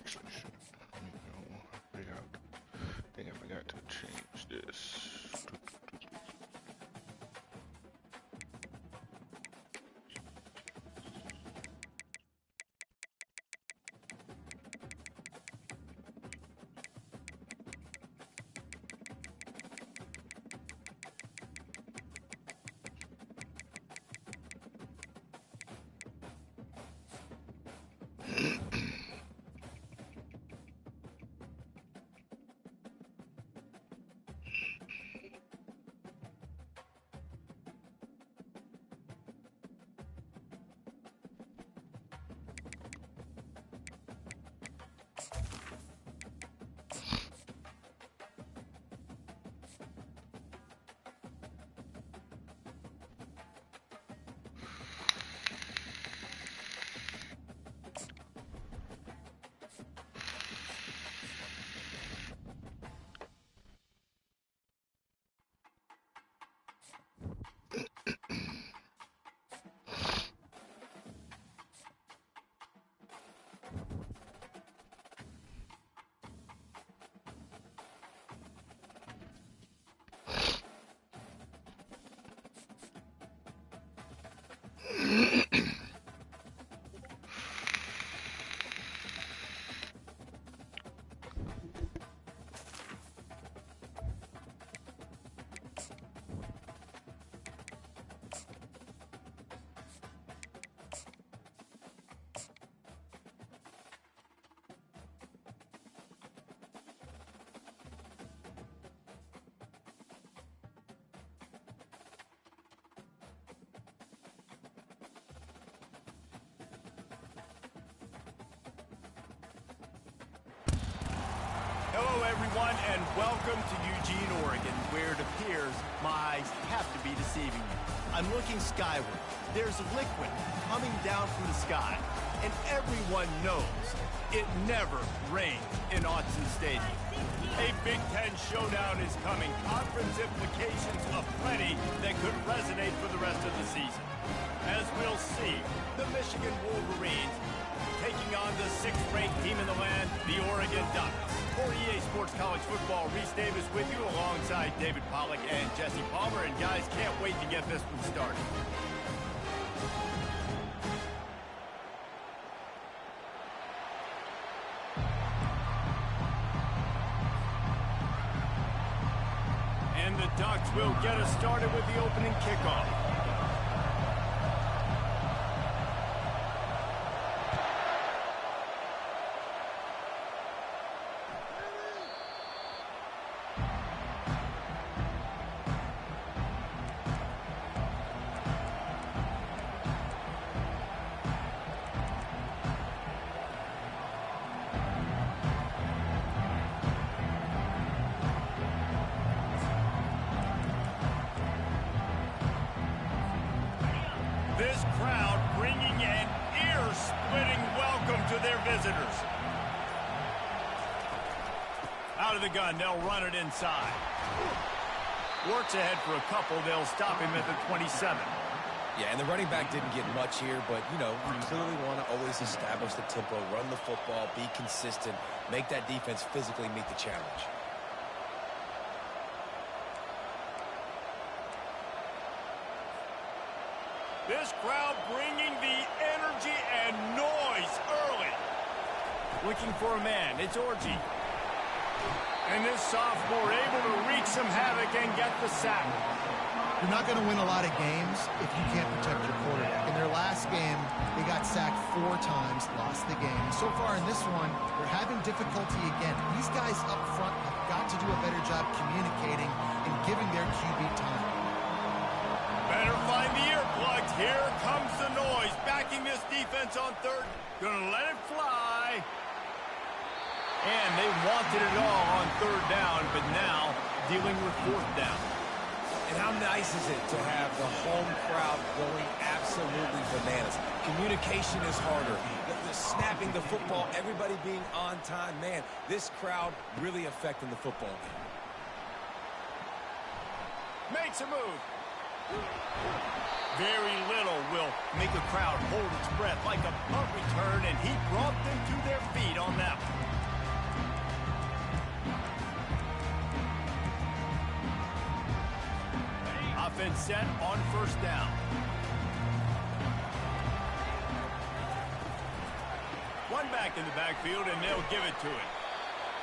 translation. I think I forgot to change this. Hello, everyone, and welcome to Eugene, Oregon, where it appears my eyes have to be deceiving you. I'm looking skyward. There's liquid coming down from the sky, and everyone knows it never rains in Autzen Stadium. A Big Ten showdown is coming. Conference implications aplenty that could resonate for the rest of the season. As we'll see, the Michigan Wolverines taking on the 6th-ranked team in the land, the Oregon Ducks. For EA Sports College Football, Reese Davis with you alongside David Pollack and Jesse Palmer. And guys, can't wait to get this one started. And the Ducks will get us started with the opening kickoff. This crowd bringing an ear-splitting welcome to their visitors. Out of the gun, they'll run it inside. Works ahead for a couple. They'll stop him at the 27. Yeah, and the running back didn't get much here, but, you know, you clearly want to always establish the tempo, run the football, be consistent, make that defense physically meet the challenge. This crowd bringing the energy and noise early. Looking for a man. It's Orji. And this sophomore able to wreak some havoc and get the sack. You're not going to win a lot of games if you can't protect your quarterback. In their last game, they got sacked 4 times, lost the game. So far in this one, they're having difficulty again. These guys up front have got to do a better job communicating and giving their QB time. Better find the earplugs. Here comes the noise. Backing this defense on third. Gonna let it fly. And they wanted it all on third down, but now dealing with 4th down. And how nice is it to have the home crowd going absolutely bananas? Communication is harder. The snapping the football, everybody being on time. Man, this crowd really affecting the football game. Makes a move. Very little will make a crowd hold its breath like a punt return, and he brought them to their feet on that one. offense set on first down. One back in the backfield, and they'll give it to it.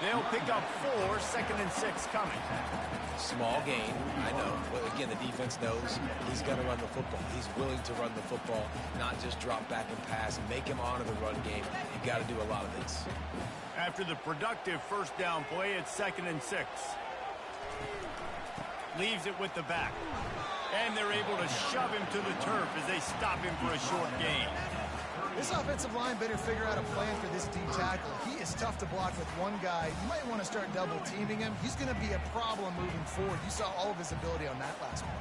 They'll pick up 4, 2nd and 6 coming. Small gain, I know. But again, the defense knows he's going to run the football. He's willing to run the football, not just drop back and pass and make him honor the run game. You got to do a lot of this. After the productive first down play, it's 2nd and 6. Leaves it with the back. And they're able to shove him to the turf as they stop him for a short gain. This offensive line better figure out a plan for this D tackle. He is tough to block with one guy. You might want to start double teaming him. He's going to be a problem moving forward. You saw all of his ability on that last one.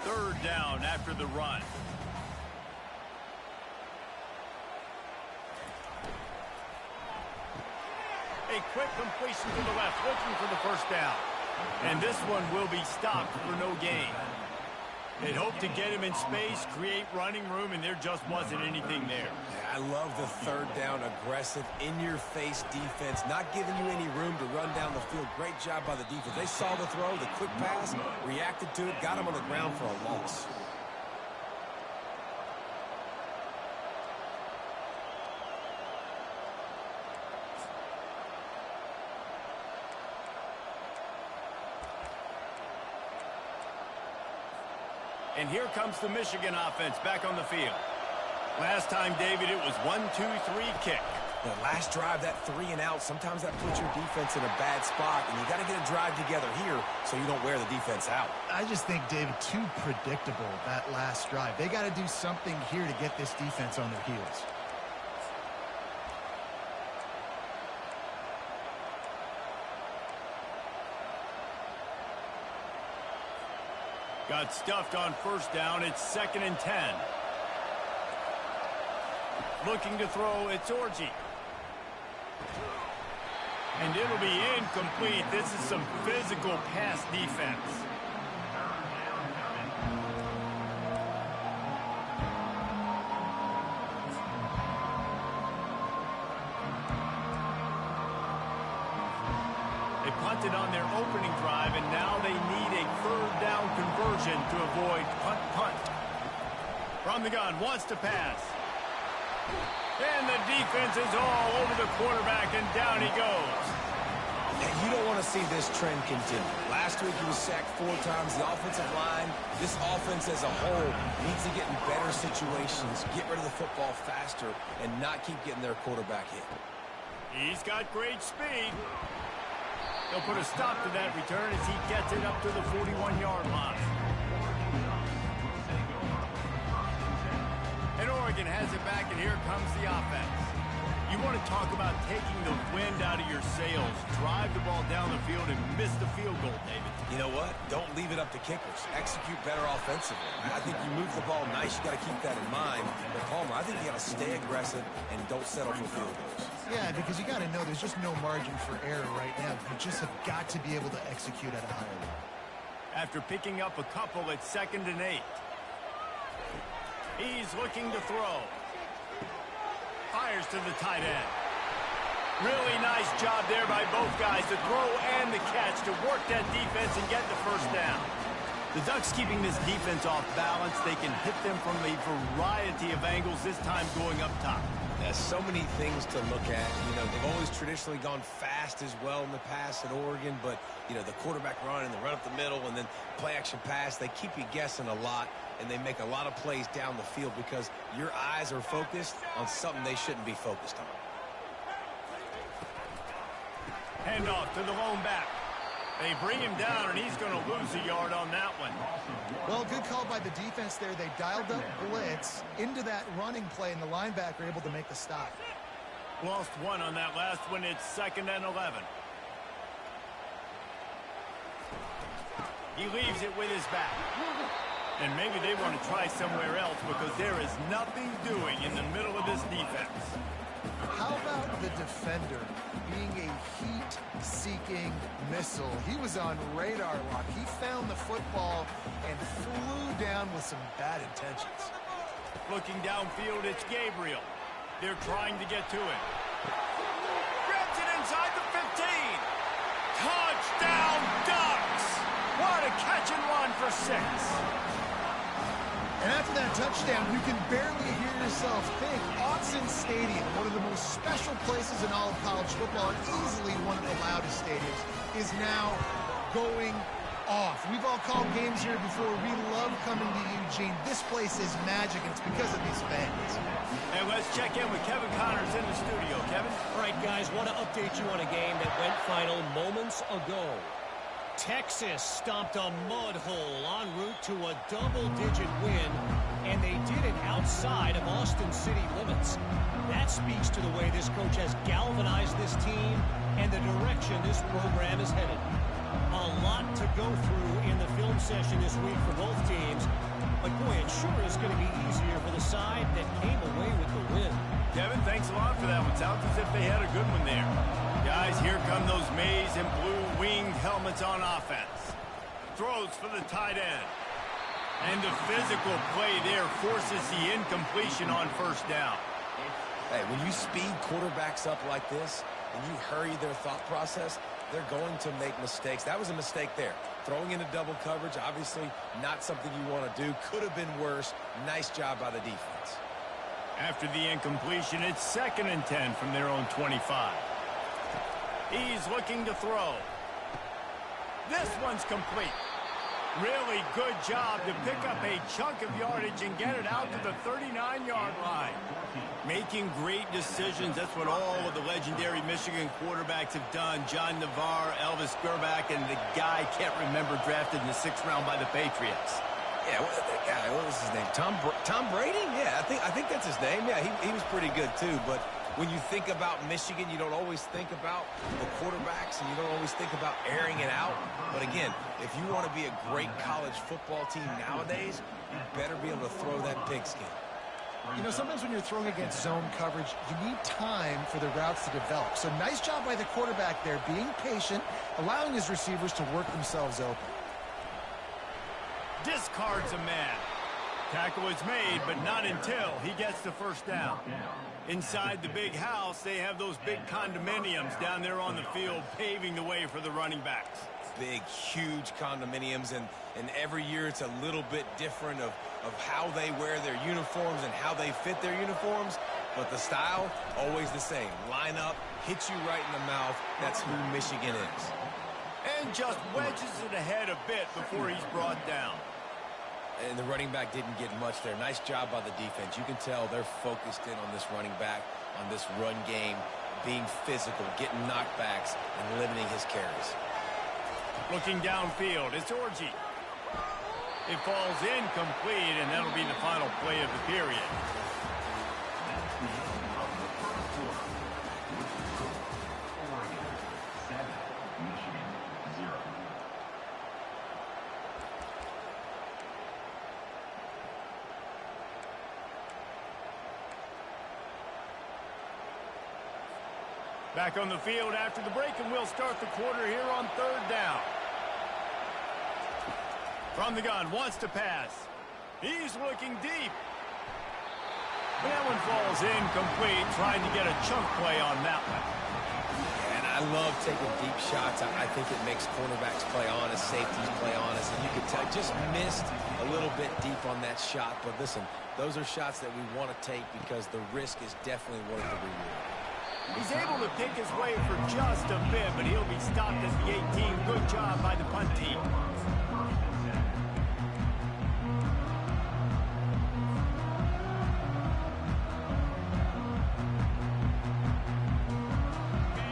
3rd down after the run. A quick completion to the left, looking for the first down. And this one will be stopped for no gain. They'd hoped to get him in space, create running room, and there just wasn't anything there. I love the 3rd down, aggressive, in-your-face defense, not giving you any room to run down the field. Great job by the defense. They saw the throw, the quick pass, reacted to it, got him on the ground for a loss. And here comes the Michigan offense back on the field. Last time, David, it was 1-2-3 kick. The last drive, that 3 and out, sometimes that puts your defense in a bad spot, and you got to get a drive together here so you don't wear the defense out. I just think, David, too predictable, that last drive. They got to do something here to get this defense on their heels. Got stuffed on first down. It's 2nd and 10. Looking to throw, it's Orji. And it'll be incomplete. This is some physical pass defense. They punted on their opening drive, and now they need a 3rd down conversion to avoid punt. From the gun, wants to pass. And the defense is all over the quarterback, and down he goes. And you don't want to see this trend continue. Last week he was sacked 4 times. The offensive line, this offense as a whole, needs to get in better situations, get rid of the football faster, and not keep getting their quarterback hit. He's got great speed. They'll put a stop to that return as he gets it up to the 41-yard line. And Oregon has it back, and here comes the offense. You want to talk about taking the wind out of your sails. Drive the ball down the field and miss the field goal, David. You know what? Don't leave it up to kickers. Execute better offensively. I think you move the ball nice. You got to keep that in mind. But Palmer, I think you got to stay aggressive and don't settle for field goals. Yeah, because you got to know there's just no margin for error right now. You just have got to be able to execute at a higher level. After picking up a couple, it's 2nd and 8. He's looking to throw. Fires to the tight end. Really nice job there by both guys, the throw and the catch, to work that defense and get the first down. The Ducks keeping this defense off balance. They can hit them from a variety of angles, this time going up top. There's so many things to look at. You know, they've always traditionally gone fast as well in the past at Oregon, but, you know, the quarterback run and the run up the middle and then play-action pass, they keep you guessing a lot, and they make a lot of plays down the field because your eyes are focused on something they shouldn't be focused on. Handoff to the lone back. They bring him down, and he's going to lose a yard on that one. Well, good call by the defense there. They dialed up blitz into that running play, and the linebacker able to make the stop. Lost 1 on that last one. It's 2nd and 11. He leaves it with his back. And maybe they want to try somewhere else because there is nothing doing in the middle of this defense. How about the defender being a heat-seeking missile? He was on radar lock. He found the football and flew down with some bad intentions. Looking downfield, it's Gabriel. They're trying to get to it. Grabs it inside the 15. Touchdown, Ducks! for 6. And after that touchdown, you can barely hear yourself think. Autzen Stadium, one of the most special places in all of college football, and easily one of the loudest stadiums, is now going off. We've all called games here before. We love coming to Eugene. This place is magic, and it's because of these fans. And let's check in with Kevin Connors in the studio. Kevin? All right, guys, want to update you on a game that went final moments ago. Texas stomped a mud hole en route to a double-digit win, and they did it outside of Austin city limits. That speaks to the way this coach has galvanized this team and the direction this program is headed. A lot to go through in the film session this week for both teams, but boy, it sure is going to be easier for the side that came away with the win. Kevin, thanks a lot for that one. Sounds as if they had a good one there. Guys, here come those maize and blue winged helmets on offense. Throws for the tight end. And the physical play there forces the incompletion on first down. Hey, when you speed quarterbacks up like this and you hurry their thought process, they're going to make mistakes. That was a mistake there. Throwing into double coverage, obviously not something you want to do. Could have been worse. Nice job by the defense. After the incompletion, it's 2nd and 10 from their own 25. He's looking to throw. This one's complete. Really good job to pick up a chunk of yardage and get it out to the 39-yard line. Making great decisions. That's what all of the legendary Michigan quarterbacks have done. John Navarre, Elvis Gerbach, and the guy can't remember drafted in the 6th round by the Patriots. Yeah, what was his name? Tom Brady? Yeah, I think that's his name. Yeah, he was pretty good too. But when you think about Michigan, you don't always think about the quarterbacks, and you don't always think about airing it out. But again, if you want to be a great college football team nowadays, you better be able to throw that pigskin. You know, sometimes when you're throwing against zone coverage, you need time for the routes to develop. So nice job by the quarterback there, being patient, allowing his receivers to work themselves open. Discards a man. Tackle is made, but not until he gets the first down. Inside the big house, they have those big condominiums down there on the field, paving the way for the running backs. Big, huge condominiums, and every year it's a little bit different of how they wear their uniforms and how they fit their uniforms, but the style, always the same. Line up, hit you right in the mouth. That's who Michigan is. And just wedges it ahead a bit before he's brought down. And the running back didn't get much there. Nice job by the defense. You can tell they're focused in on this running back, on this run game, being physical, getting knockbacks, and limiting his carries. Looking downfield, it's Orji. It falls incomplete, and that'll be the final play of the period. Back on the field after the break, and we'll start the quarter here on 3rd down. From the gun, wants to pass. He's looking deep. That one falls incomplete, trying to get a chunk play on that one. And I love taking deep shots. I think it makes cornerbacks play honest, safeties play honest, and you can tell just missed a little bit deep on that shot. But listen, those are shots that we want to take because the risk is definitely worth the reward. He's able to pick his way for just a bit, but he'll be stopped at the 18. Good job by the punt team.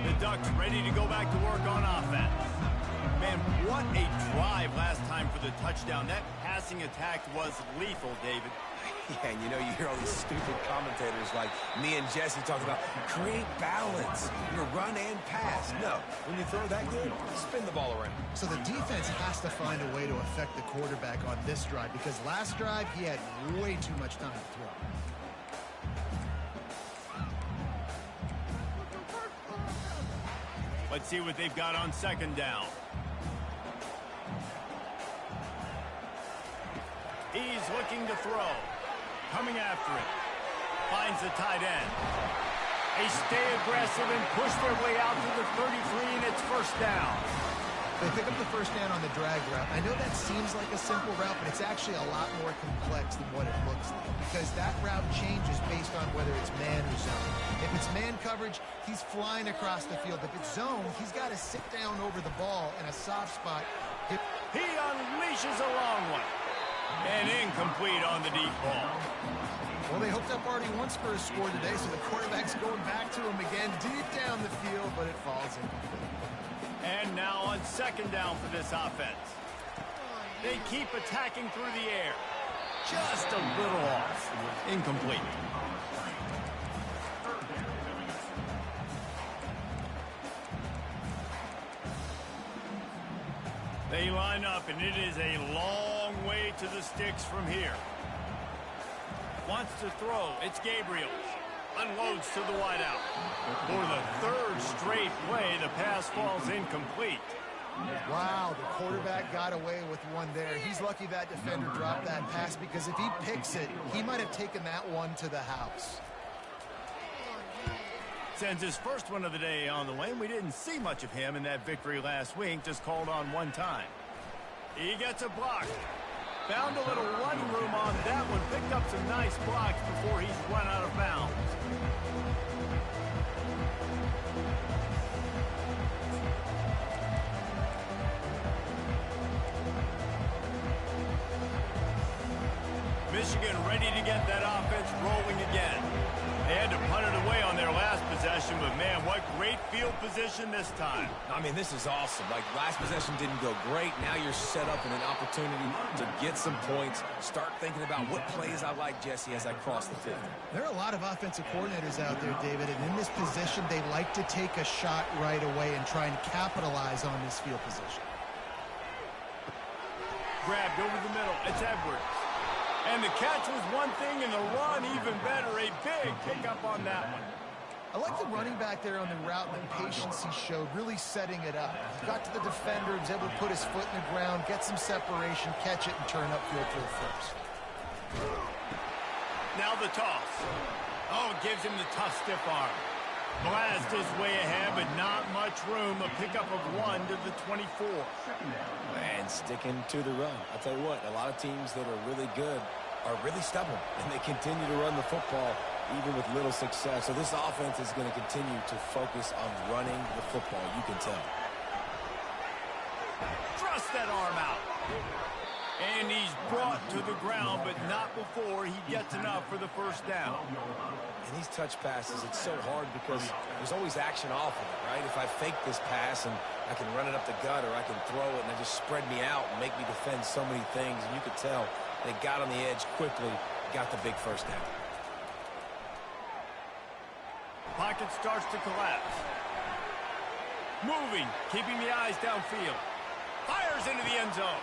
The Ducks ready to go back to work on offense. Man, what a drive last time for the touchdown. That passing attack was lethal, David. Yeah, and you know, you hear all these stupid commentators like me and Jesse talking about create balance, run and pass. No, when you throw that good, spin the ball around. So the defense has to find a way to affect the quarterback on this drive because last drive he had way too much time to throw. Let's see what they've got on 2nd down. He's looking to throw. Coming after it. Finds the tight end. They stay aggressive and push their way out to the 33, and it's 1st down. They pick up the first down on the drag route. I know that seems like a simple route, but it's actually a lot more complex than what it looks like because that route changes based on whether it's man or zone. If it's man coverage, he's flying across the field. If it's zone, he's got to sit down over the ball in a soft spot. He unleashes a long one. And incomplete on the deep ball. Well, they hooked up already once for a score today, so the quarterback's going back to him again deep down the field, but it falls incomplete. And now on second down for this offense. They keep attacking through the air. Just a little off. Incomplete. They line up, and it is a long way to the sticks from here. Wants to throw. It's Gabriel. Unloads to the wideout. For the third straight play, the pass falls incomplete. Wow, the quarterback got away with one there. He's lucky that defender dropped that pass because if he picks it, he might have taken that one to the house. Sends his first one of the day on the way. We didn't see much of him in that victory last week, just called on one time. He gets a block. Found a little run room on that one. Picked up some nice blocks before he's run out of bounds. Michigan ready to get that offense rolling again. They had to punt it away on their last possession, but man, what great field position this time. I mean, this is awesome. Like, last possession didn't go great. Now you're set up in an opportunity to get some points. Start thinking about what plays I like, Jesse, as I cross the field. There are a lot of offensive coordinators out there, David, and in this position, they like to take a shot right away and try and capitalize on this field position. Grabbed over the middle. It's Edwards. And the catch was one thing, and the run even better. A big pickup on that one. I like the running back there on the route and the patience he showed, really setting it up. He got to the defender, was able to put his foot in the ground, get some separation, catch it, and turn upfield for the first. Now the toss. Oh, it gives him the tough, stiff arm. Blast his way ahead, but not much room. A pickup of 1 to the 24. And sticking to the run. I'll tell you what, a lot of teams that are really good are really stubborn, and they continue to run the football even with little success. So this offense is going to continue to focus on running the football, you can tell. Thrust that arm out. And he's brought to the ground, but not before he gets enough for the first down. And these touch passes, it's so hard because there's always action off of it, right? If I fake this pass and I can run it up the gut, or I can throw it and they just spread me out and make me defend so many things. And you could tell they got on the edge quickly, got the big first down. Pocket starts to collapse. Moving, keeping the eyes downfield. Fires into the end zone.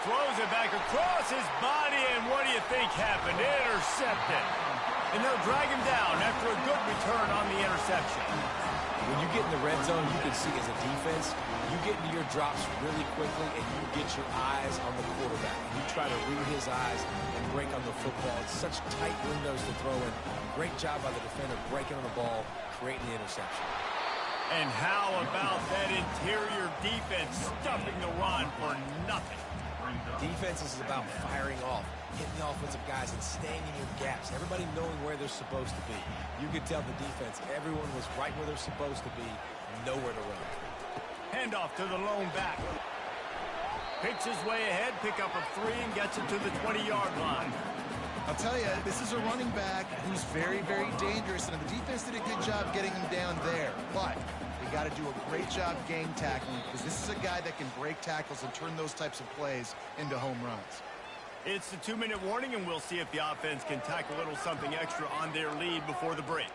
Throws it back across his body, and what do you think happened? Intercepted. And they'll drag him down after a good return on the interception. When you get in the red zone, you can see as a defense, you get into your drops really quickly, and you get your eyes on the quarterback. You try to read his eyes and break on the football. It's such tight windows to throw in. Great job by the defender breaking on the ball, creating the interception. And how about that interior defense stuffing the run for nothing? Defense is about firing off, hitting the offensive guys, and staying in your gaps. Everybody knowing where they're supposed to be. You could tell the defense, everyone was right where they're supposed to be, nowhere to run. Handoff to the lone back. Picks his way ahead, pick up a 3, and gets it to the 20-yard line. I'll tell you, this is a running back who's very, very dangerous, and the defense did a good job getting him down there. But they got to do a great job game tackling, because this is a guy that can break tackles and turn those types of plays into home runs. It's the 2-minute warning, and we'll see if the offense can tack a little something extra on their lead before the break.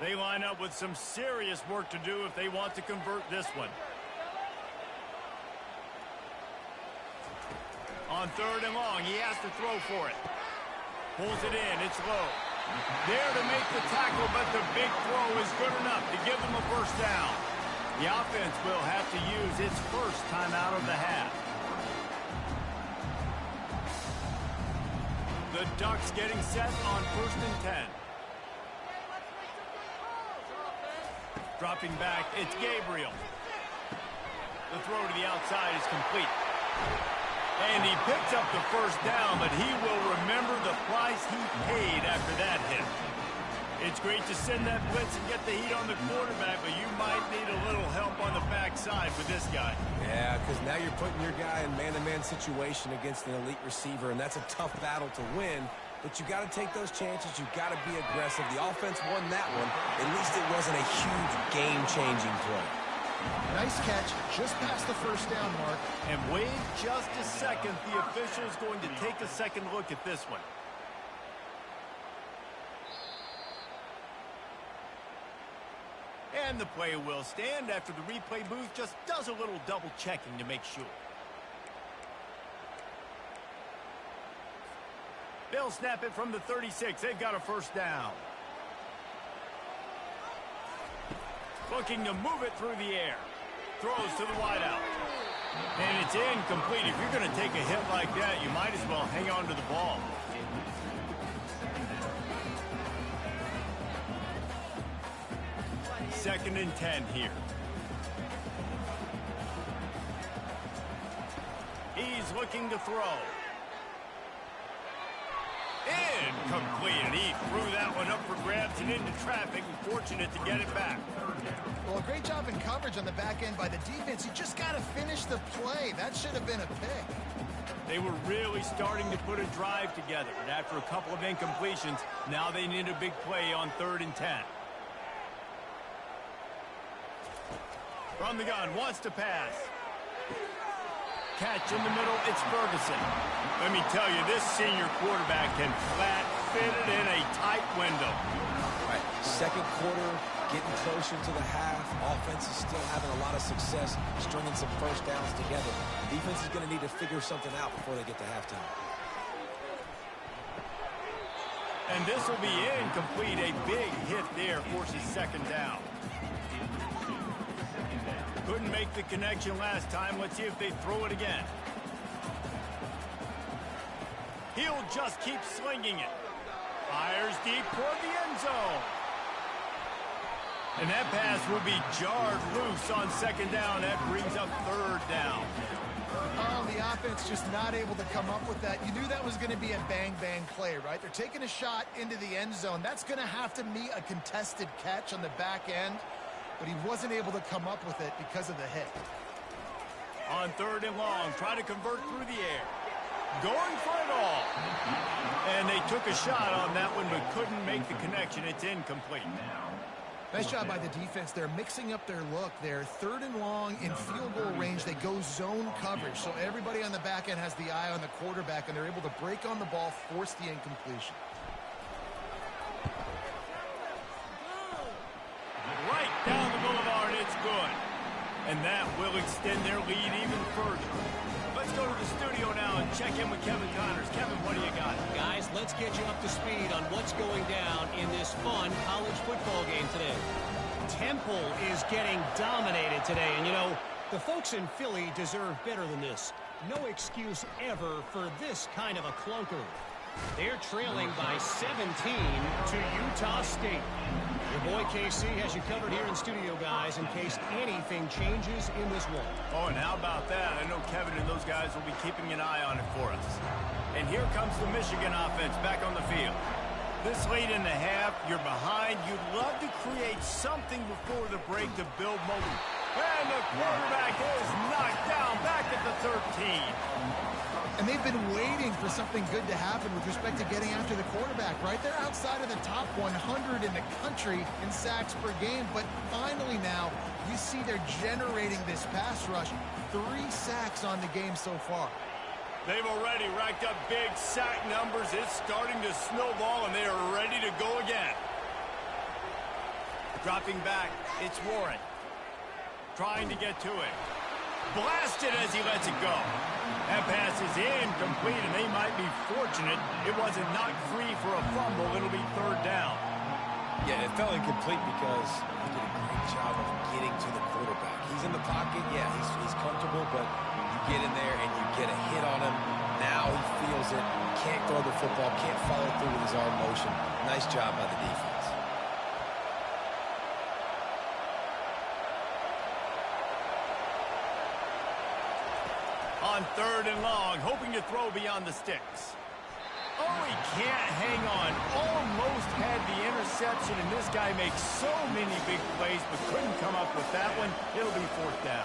They line up with some serious work to do if they want to convert this one. On 3rd and long, he has to throw for it. Pulls it in, it's low. There to make the tackle, but the big throw is good enough to give them a first down. The offense will have to use its first timeout of the half. The Ducks getting set on 1st and 10. Dropping back, it's Gabriel. The throw to the outside is complete. And he picks up the first down, but he will remember the price he paid after that hit. It's great to send that blitz and get the heat on the quarterback, but you might need a little help on the backside with this guy. Yeah, because now you're putting your guy in man-to-man situation against an elite receiver, and that's a tough battle to win. But you got to take those chances. You got to be aggressive. The offense won that one. At least it wasn't a huge game-changing play. Nice catch, just past the first down mark. And wait just a second. The official is going to take a second look at this one. And the play will stand after the replay booth just does a little double checking to make sure. They'll snap it from the 36. They've got a first down. Looking to move it through the air. Throws to the wideout. And it's incomplete. If you're going to take a hit like that, you might as well hang on to the ball. Second and 10 here. He's looking to throw. Incomplete, and he threw that one up for grabs and into traffic, and fortunate to get it back. Well, a great job in coverage on the back end by the defense. You just got to finish the play. That should have been a pick. They were really starting to put a drive together, and after a couple of incompletions, now they need a big play on 3rd and 10. From the gun, wants to pass. Catch in the middle, it's Ferguson. Let me tell you, this senior quarterback can flat fit it in a tight window. All right, second quarter, getting closer to the half. Offense is still having a lot of success stringing some first downs together. Defense is going to need to figure something out before they get to halftime. And this will be incomplete. A big hit there forces second down. Couldn't make the connection last time. Let's see if they throw it again. He'll just keep slinging it. Fires deep toward the end zone. And that pass will be jarred loose on second down. That brings up 3rd down. Oh, the offense just not able to come up with that. You knew that was going to be a bang-bang play, right? They're taking a shot into the end zone. That's going to have to meet a contested catch on the back end. But he wasn't able to come up with it because of the hit. On 3rd and long, try to convert through the air. Going for it all. And they took a shot on that one, but couldn't make the connection. It's incomplete. Nice job by the defense. They're mixing up their look. They're 3rd and long in field goal range. They go zone coverage. So everybody on the back end has the eye on the quarterback, and they're able to break on the ball, force the incompletion. Right down the boulevard, it's good. And that will extend their lead even further. Let's go to the studio now and check in with Kevin Connors. Kevin, what do you got? Guys, let's get you up to speed on what's going down in this fun college football game today. Temple is getting dominated today, and you know, the folks in Philly deserve better than this. No excuse ever for this kind of a clunker. They're trailing by 17 to Utah State. Your boy KC has you covered here in studio, guys, in case anything changes in this one. Oh, and how about that? I know Kevin and those guys will be keeping an eye on it for us. And here comes the Michigan offense back on the field. This late in the half, you're behind. You'd love to create something before the break to build momentum. And the quarterback is knocked down back at the 13. And they've been waiting for something good to happen with respect to getting after the quarterback, right? They're outside of the top 100 in the country in sacks per game, but finally now you see they're generating this pass rush. 3 sacks on the game so far. They've already racked up big sack numbers. It's starting to snowball, and they are ready to go again. Dropping back, it's Warren. Trying to get to it. Blasted as he lets it go. That pass is incomplete, and they might be fortunate it wasn't knocked free for a fumble. It'll be 3rd down. Yeah, it felt incomplete because he did a great job of getting to the quarterback. He's in the pocket. Yeah, he's comfortable, but you get in there and you get a hit on him. Now he feels it. Can't throw the football. Can't follow through with his arm motion. Nice job by the defense. on 3rd and long, hoping to throw beyond the sticks. Oh, he can't hang on. Almost had the interception, and this guy makes so many big plays, but couldn't come up with that one. It'll be 4th down.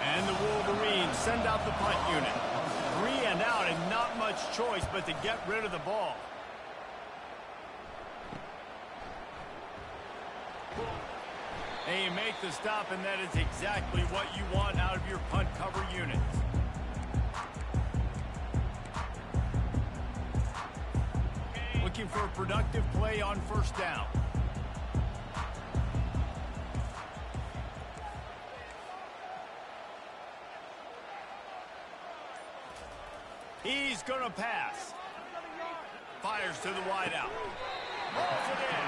And the Wolverines send out the punt unit. 3 and out, and not much choice but to get rid of the ball. And you make the stop, and that is exactly what you want out of your punt cover unit. Looking for a productive play on 1st down. He's going to pass. Fires to the wideout. Rolls it in.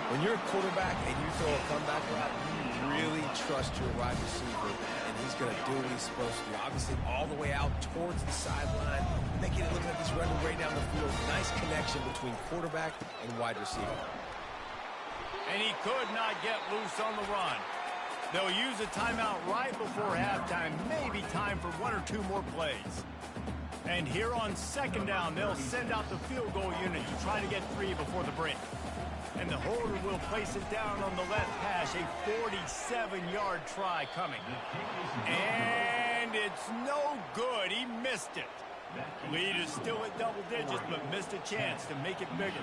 When you're a quarterback and you throw a comeback route, you really trust your wide receiver, and he's going to do what he's supposed to do. Obviously, all the way out towards the sideline, making it look like he's running right down the field. Nice connection between quarterback and wide receiver. And he could not get loose on the run. They'll use a timeout right before halftime. Maybe time for 1 or 2 more plays. And here on 2nd down, they'll send out the field goal unit to try to get 3 before the break. And the holder will place it down on the left hash. A 47-yard try coming. And it's no good. He missed it. Lead is still at double digits, but missed a chance to make it bigger.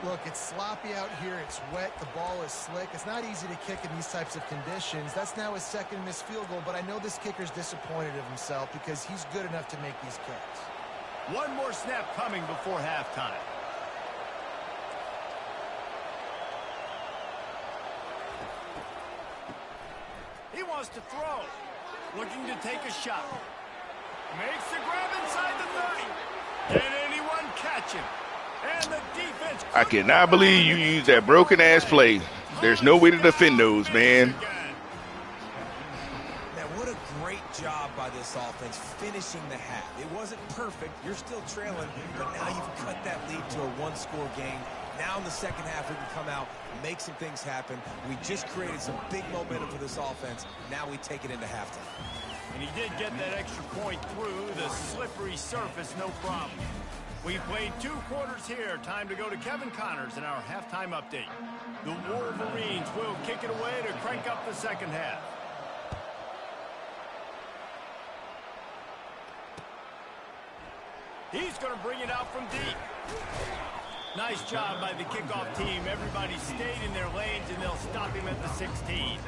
Look, it's sloppy out here. It's wet. The ball is slick. It's not easy to kick in these types of conditions. That's now his 2nd missed field goal, but I know this kicker's disappointed of himself because he's good enough to make these kicks. 1 more snap coming before halftime. He wants to throw. Looking to take a shot. Makes the grab inside the 30. Can anyone catch him? And the defense... I cannot believe you used that broken-ass play. There's no way to defend those, man. Now, what a great job by this offense finishing the half. It wasn't perfect. You're still trailing, but now you've cut that lead to a 1-score game. Now in the 2nd half, we can come out, make some things happen. We just created some big momentum for this offense. Now we take it into halftime. And he did get that extra point through the slippery surface, no problem. We played 2 quarters here. Time to go to Kevin Connors in our halftime update. The Wolverines will kick it away to crank up the 2nd half. He's going to bring it out from deep. Nice job by the kickoff team. Everybody stayed in their lanes, and they'll stop him at the 16.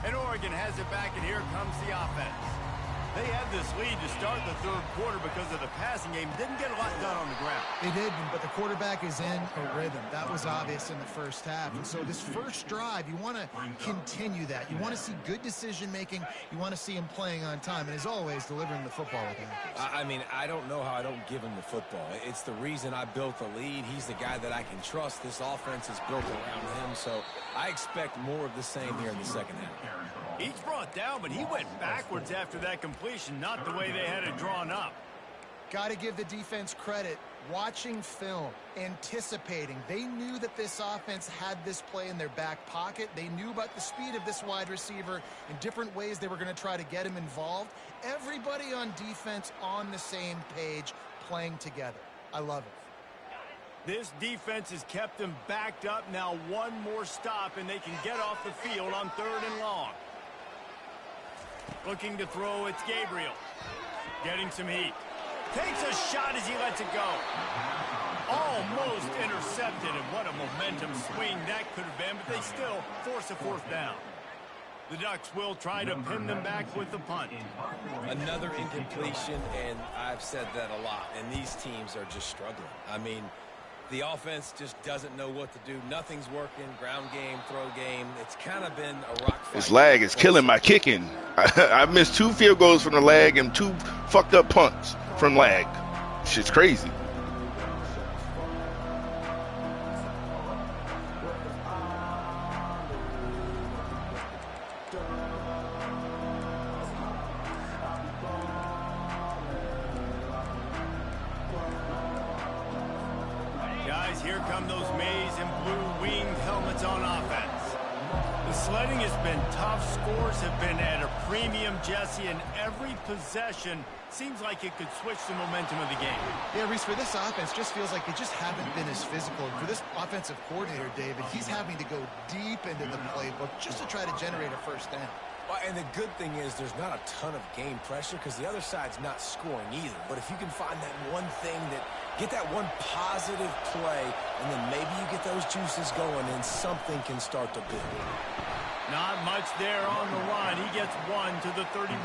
And Oregon has it back, and here comes the offense. They had this lead to start the 3rd quarter because of the passing game. Didn't get a lot done on the ground. They did, but the quarterback is in a rhythm. That was obvious in the 1st half. And so this first drive, you want to continue that. You want to see good decision-making. You want to see him playing on time. And as always, delivering the football with accuracy. I mean, I don't know how I don't give him the football. It's the reason I built the lead. He's the guy that I can trust. This offense is built around him. So I expect more of the same here in the 2nd half. He's brought down, but he went backwards after that completion, not the way they had it drawn up. Got to give the defense credit. Watching film, anticipating. They knew that this offense had this play in their back pocket. They knew about the speed of this wide receiver in different ways they were going to try to get him involved. Everybody on defense on the same page, playing together. I love it. This defense has kept them backed up. Now 1 more stop, and they can get off the field on 3rd and long. Looking to throw, it's Gabriel. Getting some heat. Takes a shot as he lets it go. Almost intercepted, and what a momentum swing that could have been, but they still force a 4th down. The Ducks will try to pin them back with the punt. Another incompletion, and I've said that a lot, and these teams are just struggling. I mean, the offense just doesn't know what to do. Nothing's working. Ground game, throw game. It's kind of been a rock fight. This lag is killing my kicking. I missed 2 field goals from the lag and 2 fucked up punts from lag. Shit's crazy. here come those maize and blue winged helmets on offense. The sledding has been tough. Scores have been at a premium, Jesse, and every possession seems like it could switch the momentum of the game. Yeah, Reese, for this offense, just feels like they just haven't been as physical. And for this offensive coordinator, David, he's having to go deep into the playbook just to try to generate a first down. Well, and the good thing is there's not a ton of game pressure because the other side's not scoring either. But if you can find that one thing get that one positive play, and then maybe you get those juices going and something can start to build. Not much there on the run. He gets one to the 31.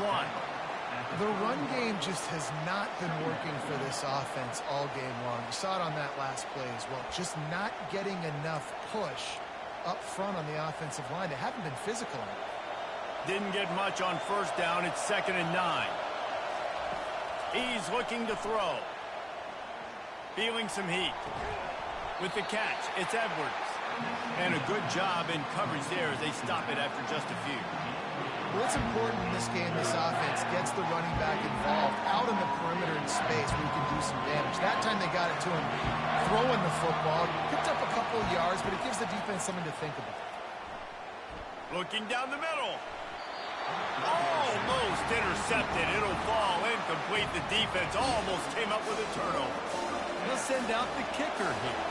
The run game just has not been working for this offense all game long. You saw it on that last play as well. Just not getting enough push up front on the offensive line. They haven't been physical enough. Didn't get much on first down. It's 2nd and 9. He's looking to throw. Feeling some heat. With the catch, it's Edwards. And a good job in coverage there as they stop it after just a few. Well, it's important in this game, this offense gets the running back involved out in the perimeter in space where he can do some damage. That time they got it to him throwing the football. Picked up a couple of yards, but it gives the defense something to think about. Looking down the middle. Almost intercepted. It'll fall incomplete. The defense almost came up with a turnover. They'll send out the kicker here.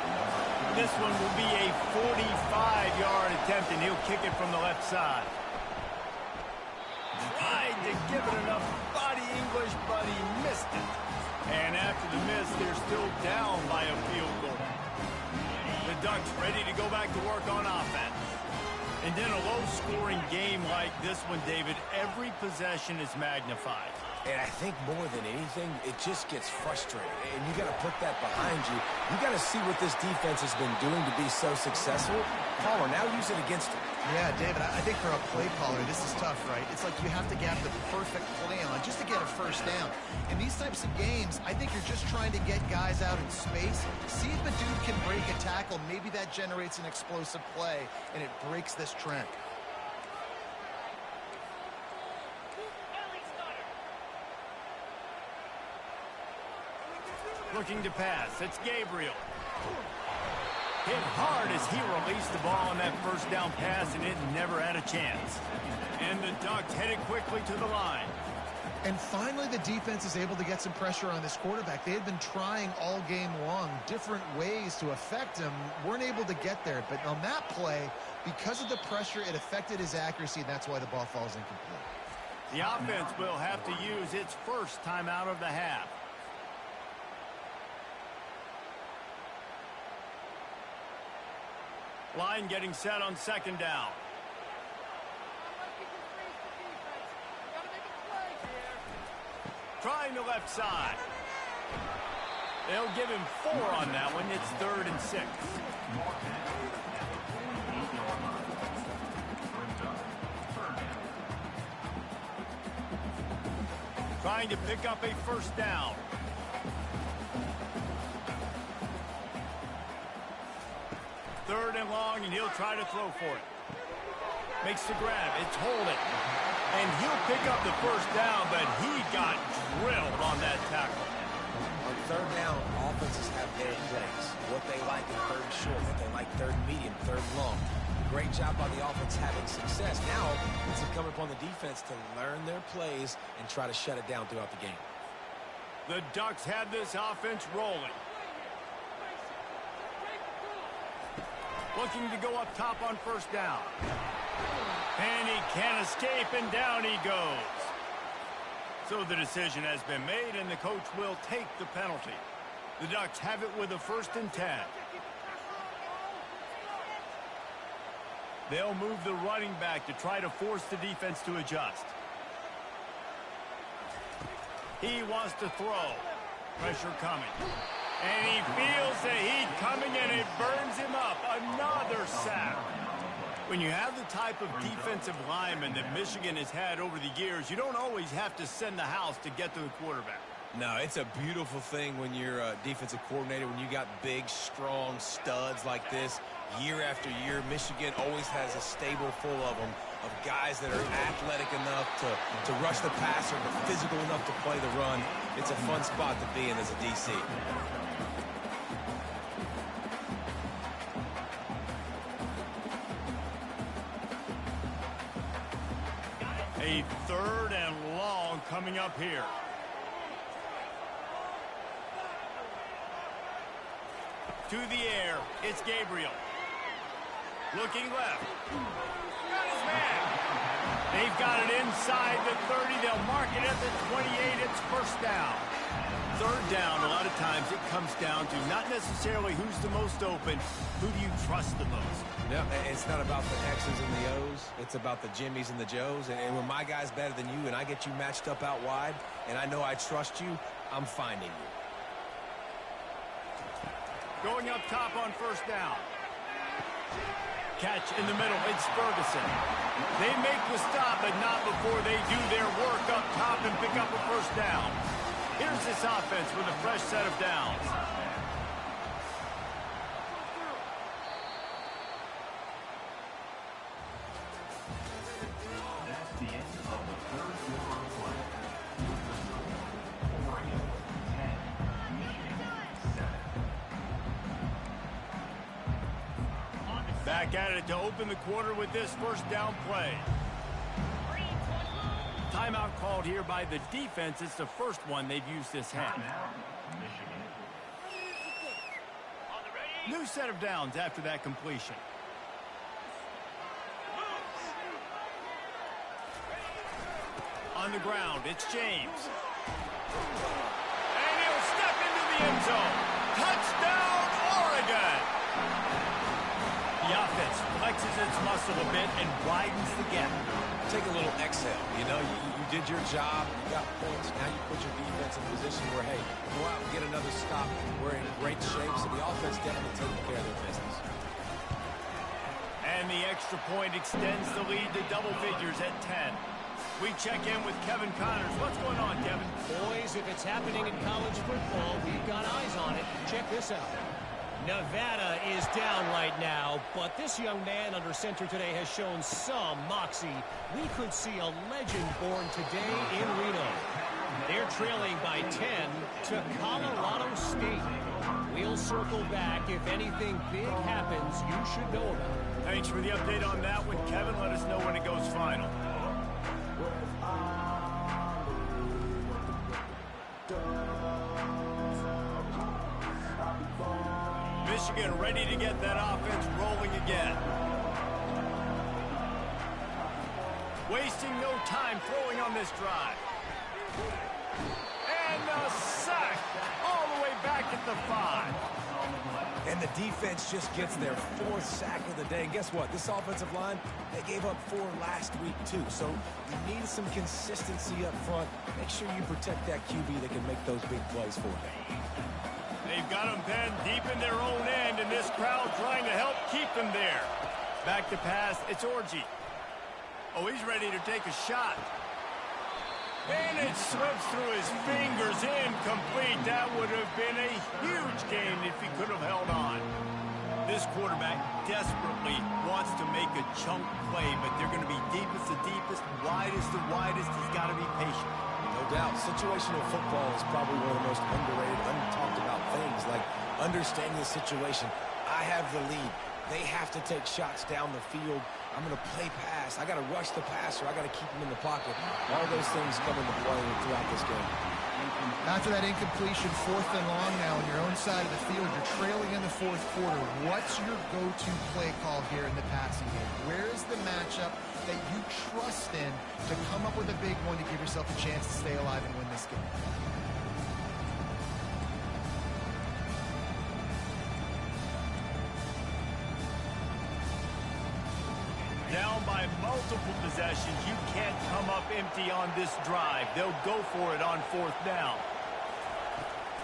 This one will be a 45-yard attempt, and he'll kick it from the left side. Tried to give it enough body English, but he missed it. And after the miss, they're still down by a field goal. The Ducks ready to go back to work on offense. And in a low-scoring game like this one, David, every possession is magnified. And I think more than anything, it just gets frustrating. And you got to put that behind you. You got to see what this defense has been doing to be so successful. Caller, now use it against them. Yeah, David, I think for a play caller, this is tough, right? It's like you have to get the perfect play on just to get a first down. In these types of games, I think you're just trying to get guys out in space, see if a dude can break a tackle. Maybe that generates an explosive play, and it breaks this trend. Looking to pass. It's Gabriel. Hit hard as he released the ball on that first down pass, and it never had a chance. And the Ducks headed quickly to the line. And finally, the defense is able to get some pressure on this quarterback. They had been trying all game long different ways to affect him. Weren't able to get there. But on that play, because of the pressure, it affected his accuracy, and that's why the ball falls incomplete. The offense will have to use its first timeout of the half. Line getting set on 2nd down. Trying the left side. They'll give him 4 on that one. It's 3rd and 6. Trying to pick up a first down. Third and long, and he'll try to throw for it. Makes the grab. It's Holden. And he'll pick up the first down, but he got drilled on that tackle. On 3rd down, offenses have their plays. What they like in 3rd and short, what they like 3rd and medium, 3rd and long. Great job by the offense having success. Now, it's incumbent upon the defense to learn their plays and try to shut it down throughout the game. The Ducks have this offense rolling. Looking to go up top on first down. And he can't escape, and down he goes. So the decision has been made, and the coach will take the penalty. The Ducks have it with a 1st and 10. They'll move the running back to try to force the defense to adjust. He wants to throw. Pressure coming. And he feels the heat coming, and it burns him up. Another sack. When you have the type of defensive lineman that Michigan has had over the years, you don't always have to send the house to get to the quarterback. No, it's a beautiful thing when you're a defensive coordinator, when you got big, strong studs like this. Year after year, Michigan always has a stable full of them, of guys that are athletic enough to rush the passer, but physical enough to play the run. It's a fun spot to be in as a DC. A 3rd and long coming up here. To the air, it's Gabriel. Looking left. Got his man. They've got it inside the 30. They'll mark it at the 28. It's first down. 3rd down, a lot of times it comes down to not necessarily who's the most open, who do you trust the most? Yeah, it's not about the X's and the O's. It's about the Jimmys and the Joes. And when my guy's better than you and I get you matched up out wide and I know I trust you, I'm finding you. Going up top on first down. Catch in the middle. It's Ferguson. They make the stop, but not before they do their work up top and pick up a first down. Here's this offense with a fresh set of downs. That's the end of the 3rd quarter of play. Oregon 10, Michigan 7. Back at it to open the quarter with this first down play. Timeout called here by the defense. It's the first one they've used this half. New set of downs after that completion. On the ground, it's James. And he'll step into the end zone. Touchdown, Oregon! The offense flexes its muscle a bit and widens the gap. Take a little exhale. You know, you did your job. You got points. Now you put your defense in a position where, hey, go out and get another stop. We're in great shape, so the offense definitely taking care of their business. And the extra point extends the lead to double figures at 10. We check in with Kevin Connors. What's going on, Kevin? Boys, if it's happening in college football, we've got eyes on it. Check this out. Nevada is down right now, but this young man under center today has shown some moxie. We could see a legend born today in Reno. They're trailing by 10 to Colorado State. We'll circle back. If anything big happens, you should know about it. Thanks for the update on that one, Kevin. Let us know when it goes final. Michigan ready to get that offense rolling again. Wasting no time throwing on this drive. And a sack all the way back at the 5. And the defense just gets their 4th sack of the day. And guess what? This offensive line, they gave up 4 last week, too. So you need some consistency up front. Make sure you protect that QB that can make those big plays for you. They've got them pinned deep in their own end, and this crowd trying to help keep them there. Back to pass, it's Orji. Oh, he's ready to take a shot. And it slips through his fingers, incomplete. That would have been a huge gain if he could have held on. This quarterback desperately wants to make a chunk play, but they're going to be deepest to deepest, widest to widest. He's got to be patient. No doubt. Situational football is probably one of the most underrated, untalked about things, like understanding the situation. I have the lead. They have to take shots down the field. I'm going to play pass. I got to rush the passer. I got to keep him in the pocket. All those things come into play throughout this game. After that incompletion, 4th and long now on your own side of the field, you're trailing in the 4th quarter. What's your go-to play call here in the passing game? Where is the matchup that you trust in to come up with a big one to give yourself a chance to stay alive and win this game? Down by multiple possessions, you can't come up empty on this drive. They'll go for it on 4th down.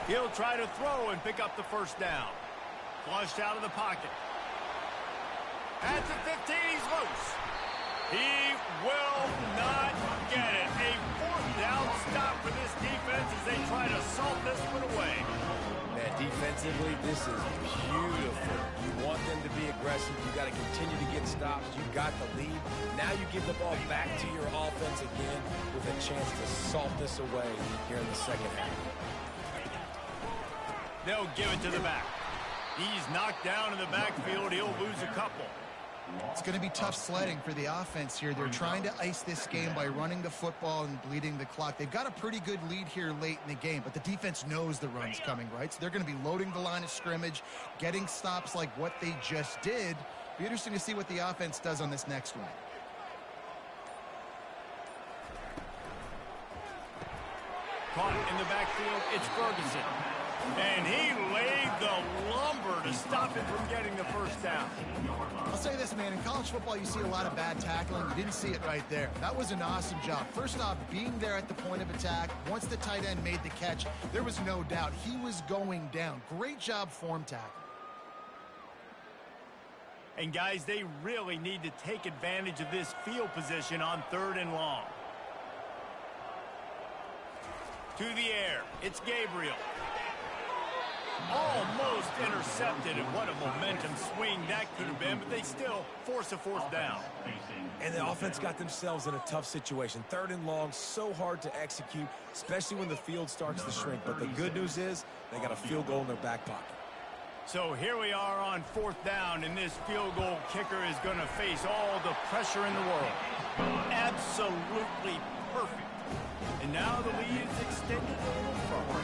He'll try to throw and pick up the first down. Flushed out of the pocket. At the 15, he's loose. He will not get it. A 4th down stop for this defense as they try to salt this one away. Man, defensively, this is beautiful. You want them to be aggressive. You got to continue to get stops. You got the lead. Now you give the ball back to your offense again with a chance to salt this away here in the second half. They'll give it to the back. He's knocked down in the backfield. He'll lose a couple. It's going to be tough sledding for the offense here. They're trying to ice this game by running the football and bleeding the clock. They've got a pretty good lead here late in the game, but the defense knows the run's coming, right? So they're going to be loading the line of scrimmage, getting stops like what they just did. Be interesting to see what the offense does on this next one. Caught in the backfield, it's Ferguson. And he laid the lumber to stop him from getting the first down. I'll say this, man. In college football, you see a lot of bad tackling. You didn't see it right there. That was an awesome job. First off, being there at the point of attack. Once the tight end made the catch, there was no doubt he was going down. Great job form tackling. And guys, they really need to take advantage of this field position on 3rd and long. To the air, it's Gabriel. Almost intercepted, and what a momentum swing that could have been, but they still force a 4th down. And the offense got themselves in a tough situation. 3rd and long, so hard to execute, especially when the field starts to shrink. But the good news is they got a field goal in their back pocket. So here we are on 4th down, and this field goal kicker is going to face all the pressure in the world. Absolutely perfect. And now the lead is extended a little further.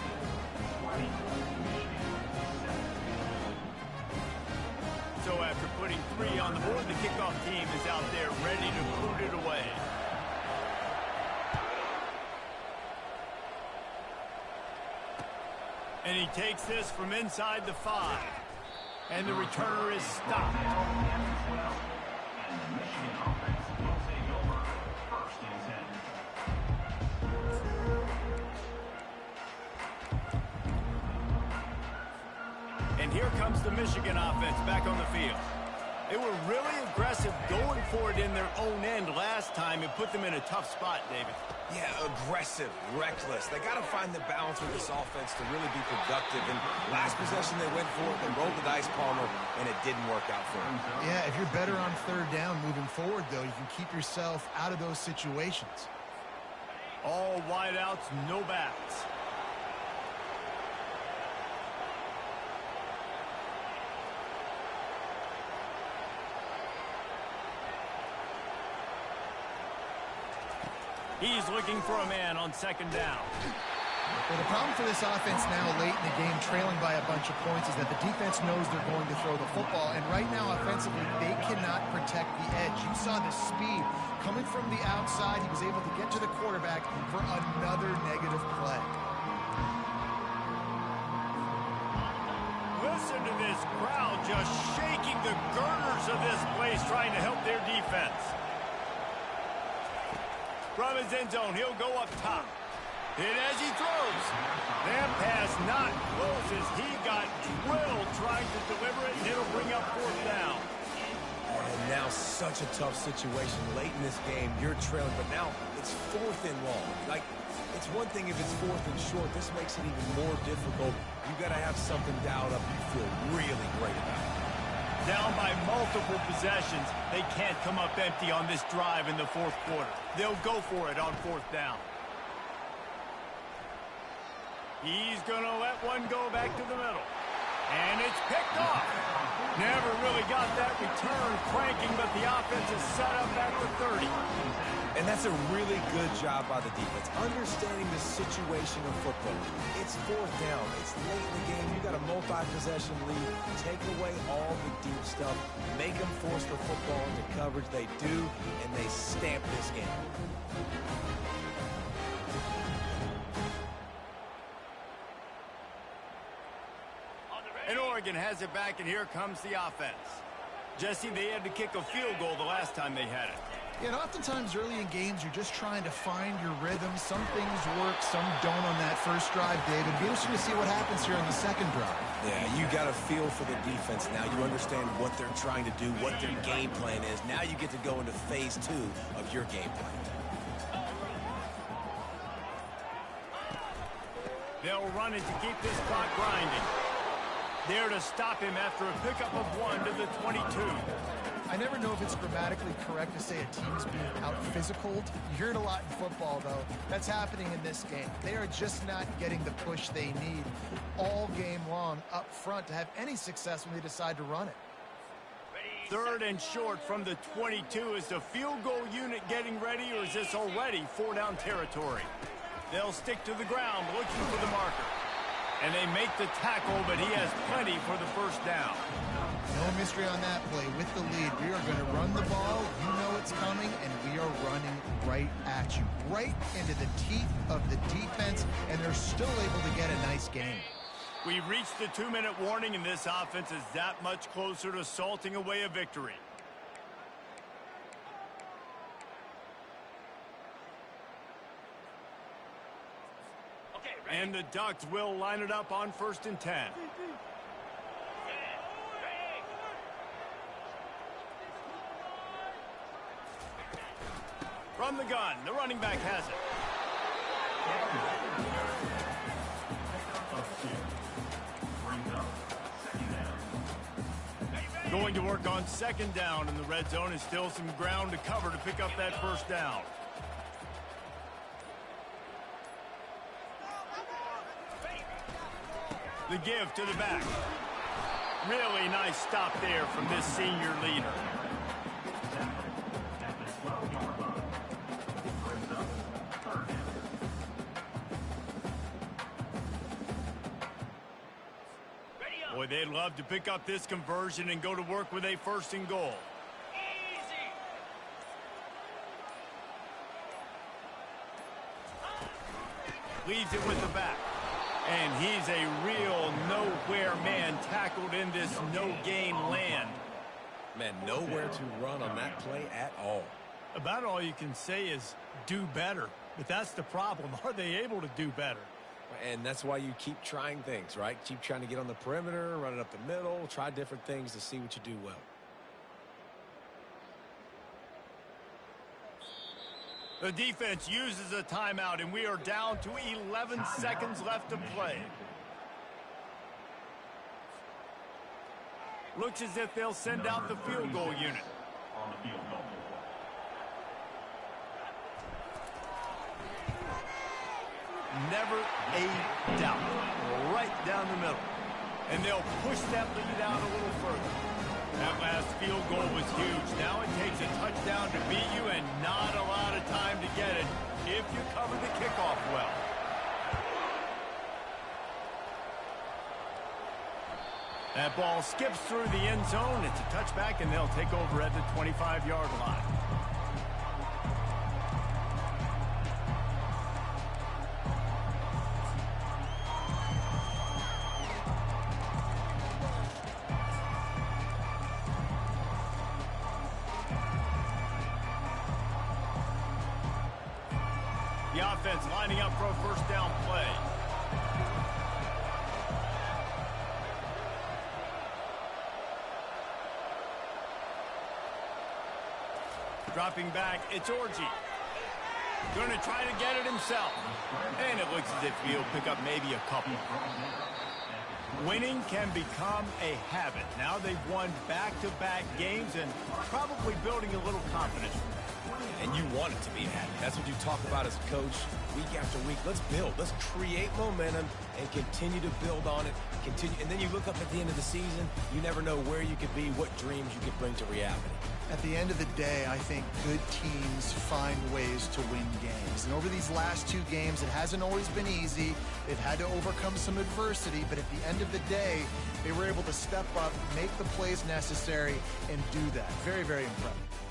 So after putting 3 on the board, the kickoff team is out there ready to boot it away. And he takes this from inside the 5. And the returner is stopped. And the Michigan offense will take over 1st and 10. And here comes the Michigan offense back on the field. They were really aggressive going for it in their own end last time and put them in a tough spot, David. Yeah, aggressive, reckless. They got to find the balance with this offense to really be productive. And last possession they went for it, they rolled the dice, Palmer, and it didn't work out for them. Yeah, if you're better on 3rd down moving forward, though, you can keep yourself out of those situations. All wideouts, no backs. He's looking for a man on 2nd down. Well, the problem for this offense now late in the game, trailing by a bunch of points, is that the defense knows they're going to throw the football. And right now, offensively, they cannot protect the edge. You saw the speed coming from the outside. He was able to get to the quarterback for another negative play. Listen to this crowd just shaking the girders of this place, trying to help their defense. From his end zone, he'll go up top. And as he throws, that pass not close as he got drilled trying to deliver it, and it'll bring up 4th down. And now such a tough situation. Late in this game, you're trailing, but now it's 4th and long. Like, it's one thing if it's 4th and short. This makes it even more difficult. You got to have something dialed up you feel really great about. Down by multiple possessions, they can't come up empty on this drive in the 4th quarter. They'll go for it on 4th down. He's going to let one go back to the middle. And it's picked off. Never really got that return cranking, but the offense is set up at the 30. And that's a really good job by the defense, understanding the situation of football. It's 4th down. It's late in the game. You got a multi-possession lead. Take away all the deep stuff. Make them force the football into coverage. They do, and they stamp this game. And Oregon has it back, and here comes the offense. Jesse, they had to kick a field goal the last time they had it. Yeah, and oftentimes early in games, you're just trying to find your rhythm. Some things work, some don't on that first drive, David. It'll be interesting to see what happens here on the 2nd drive. Yeah, you got a feel for the defense now. You understand what they're trying to do, what their game plan is. Now you get to go into phase 2 of your game plan. They'll run it to keep this clock grinding. There to stop him after a pickup of 1 to the 22. I never know if it's grammatically correct to say a team's being out-physicaled. You hear it a lot in football, though. That's happening in this game. They are just not getting the push they need all game long up front to have any success when they decide to run it. 3rd and short from the 22. Is the field goal unit getting ready, or is this already 4-down territory? They'll stick to the ground looking for the marker. And they make the tackle, but he has plenty for the first down. No mystery on that play. With the lead, we are going to run the ball. You know it's coming, and we are running right at you. Right into the teeth of the defense, and they're still able to get a nice game. We've reached the 2-minute warning, and this offense is that much closer to salting away a victory. And the Ducks will line it up on 1st and 10. From the gun, the running back has it. Going to work on 2nd down, and the red zone is still some ground to cover to pick up that 1st down. The give to the back. Really nice stop there from this senior leader. Boy, they'd love to pick up this conversion and go to work with a 1st and goal. Leaves it with the back. And he's a real nowhere man tackled in this no-gain land. Man, nowhere to run on that play at all. About all you can say is do better. But that's the problem. Are they able to do better? And that's why you keep trying things, right? Keep trying to get on the perimeter, run it up the middle, try different things to see what you do well. The defense uses a timeout, and we are down to 11 seconds left to play. Looks as if they'll send out the field goal unit. On the field goal. Never a doubt. Right down the middle. And they'll push that lead out a little further. That last field goal was huge. Now it takes a touchdown to beat you and not a lot of time to get it if you cover the kickoff well. That ball skips through the end zone. It's a touchback, and they'll take over at the 25-yard line. The offense lining up for a 1st down play. Dropping back, it's Orji. Going to try to get it himself. And it looks as if he'll pick up maybe a couple. Winning can become a habit. Now they've won back-to-back games and probably building a little confidence. And you want it to be a habit. That's what you talk about as a coach week after week. Let's build. Let's create momentum and continue to build on it. And then you look up at the end of the season, you never know where you could be, what dreams you could bring to reality. At the end of the day, I think good teams find ways to win games. And over these last 2 games, it hasn't always been easy. They've had to overcome some adversity, but at the end of the day, they were able to step up, make the plays necessary, and do that. Very, very impressive.